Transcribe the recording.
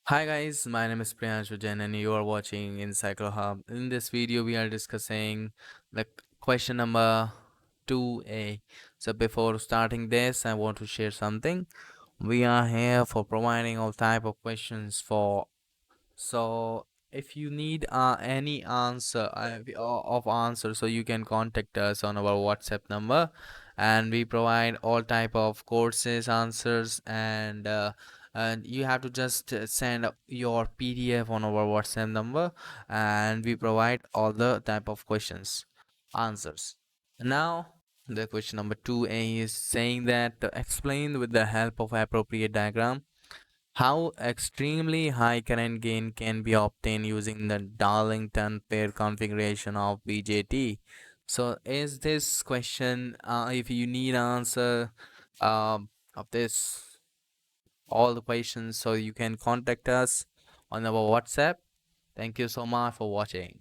Hi guys, my name is Priyanshu Jain and you are watching Encyclo Hub. In this video, we are discussing the question number 2A. So before starting this, I want to share something. We are here for providing all type of questions for so if you need any answer of answer, so you can contact us on our WhatsApp number, and we provide all type of courses answers and you have to just send your PDF on our WhatsApp number, and we provide all the type of questions answers. Now the question number 2A is saying that explain with the help of appropriate diagram how extremely high current gain can be obtained using the Darlington pair configuration of BJT. So is this question, if you need answer of this, all the questions, so you can contact us on our WhatsApp. Thank you so much for watching.